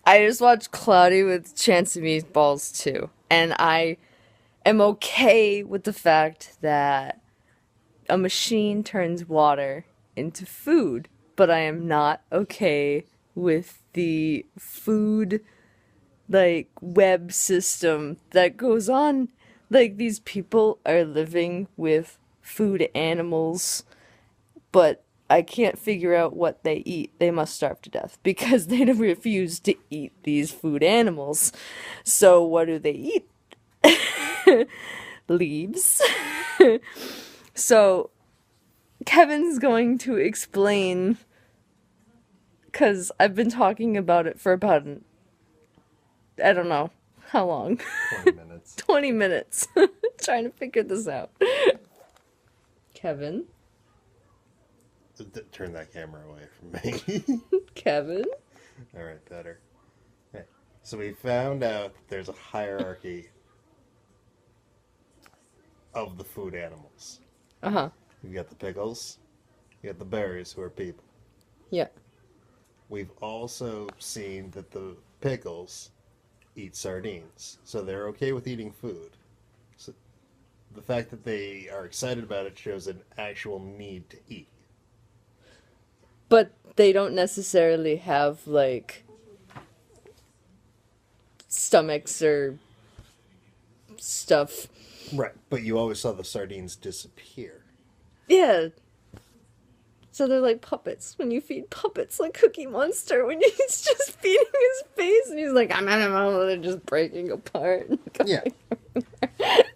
I just watched Cloudy with Chance of Meatballs too, and I am okay with the fact that a machine turns water into food, but I am not okay with the food like web system that goes on. Like these people are living with food animals, but I can't figure out what they eat. They must starve to death because they refuse to eat these food animals. So what do they eat? Leaves. So Kevin's going to explain because I've been talking about it for about, I don't know how long. 20 minutes. 20 minutes trying to figure this out. Kevin? Turn that camera away from me. Kevin? All right, better. Okay. So we found out that there's a hierarchy of the food animals. Uh huh. You've got the pickles, you got the berries, who are people. Yeah. We've also seen that the pickles eat sardines, so they're okay with eating food. So the fact that they are excited about it shows an actual need to eat. But they don't necessarily have, like, stomachs or stuff. Right, but you always saw the sardines disappear. Yeah. So they're like puppets. When you feed puppets, like Cookie Monster, when he's just feeding his face and he's like, they're just breaking apart. Yeah.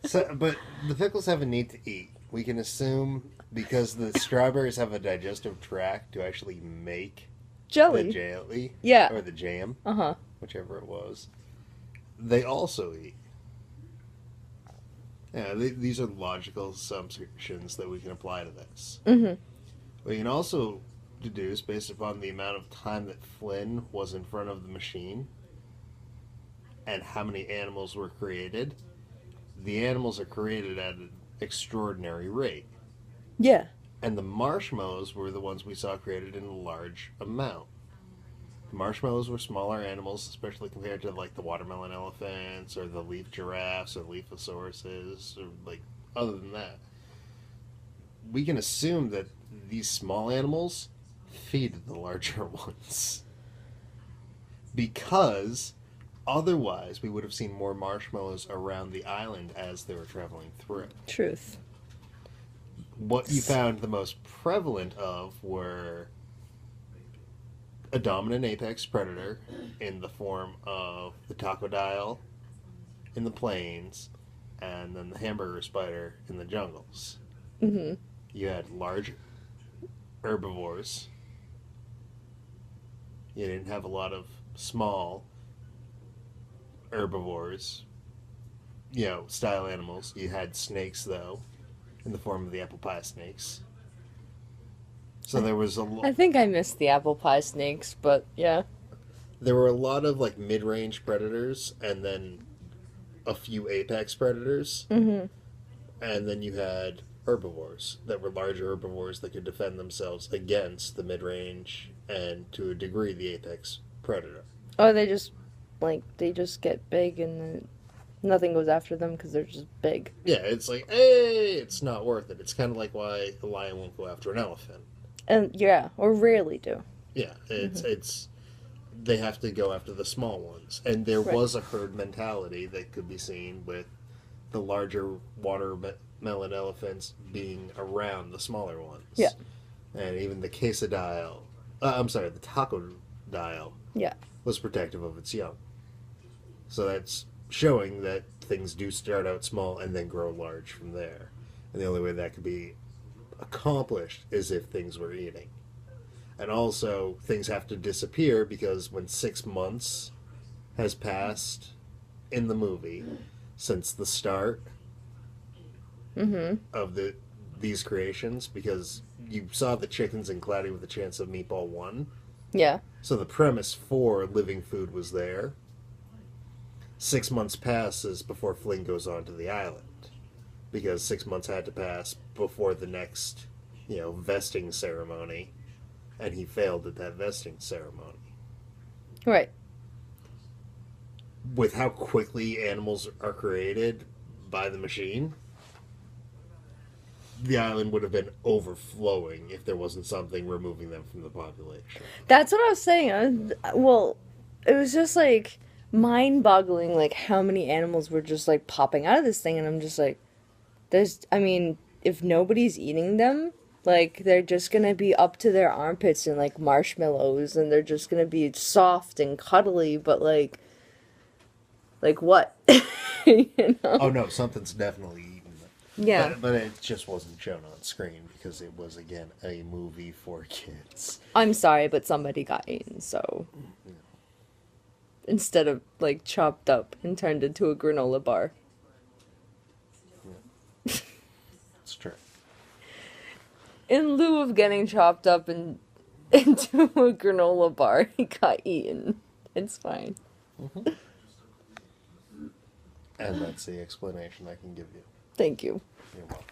So, but the pickles have a need to eat. We can assume because the strawberries have a digestive tract to actually make the Jelly. jelly, Yeah. or the jam, Uh huh. whichever it was. They also eat. Yeah, these are logical assumptions that we can apply to this. Mm We can also deduce, based upon the amount of time that Flynn was in front of the machine and how many animals were created, the animals are created at an extraordinary rate. hmm. Yeah. And the marshmallows were the ones we saw created in a large amount. The marshmallows were smaller animals, especially compared to like the watermelon elephants or the leaf giraffes or leafosauruses or like other than that. We can assume that these small animals feed the larger ones. Because otherwise we would have seen more marshmallows around the island as they were traveling through. Truth. What you found the most prevalent of were a dominant apex predator in the form of the crocodile in the plains and then the hamburger spider in the jungles. Mm hmm. You had large herbivores. You didn't have a lot of small herbivores, style animals. You had snakes, though, in the form of the apple pie snakes. So there was I think I missed the apple pie snakes, but yeah. there were a lot of like mid-range predators, and then a few apex predators, Mm hmm. and then you had herbivores that were larger herbivores that could defend themselves against the mid-range and to a degree the apex predator. Or they just get big and then nothing goes after them because they're just big. Yeah, it's like, hey, it's not worth it. It's kind of like why a lion won't go after an elephant. And yeah, or rarely do. Yeah, it's they have to go after the small ones, and there Right. was a herd mentality that could be seen with the larger watermelon elephants being around the smaller ones. Yeah. And even the the tacodile Yeah. was protective of its young. So that's showing that things do start out small and then grow large from there. And the only way that could be accomplished is if things were eating. And also, things have to disappear because when 6 months has passed in the movie since the start Mm-hmm. of these creations, because you saw the chickens in Cloudy with a Chance of Meatball 1. Yeah. So the premise for living food was there. 6 months passes before Flynn goes onto the island. Because 6 months had to pass before the next, vesting ceremony. And he failed at that vesting ceremony. Right. with how quickly animals are created by the machine, the island would have been overflowing if there wasn't something removing them from the population. That's what I was saying. Well, it was just like mind-boggling, like how many animals were just like popping out of this thing, and I'm just like, there's. I mean, if nobody's eating them, like they're just gonna be up to their armpits in like marshmallows, and they're just gonna be soft and cuddly, but like what? You know? Oh no, something's definitely eaten them. Yeah. But it just wasn't shown on screen because it was, again, a movie for kids. I'm sorry, but somebody got eaten, so instead of like chopped up and turned into a granola bar. It's true. In lieu of getting chopped up and into a granola bar, he got eaten. It's fine. And that's the explanation I can give you. Thank you. You're welcome.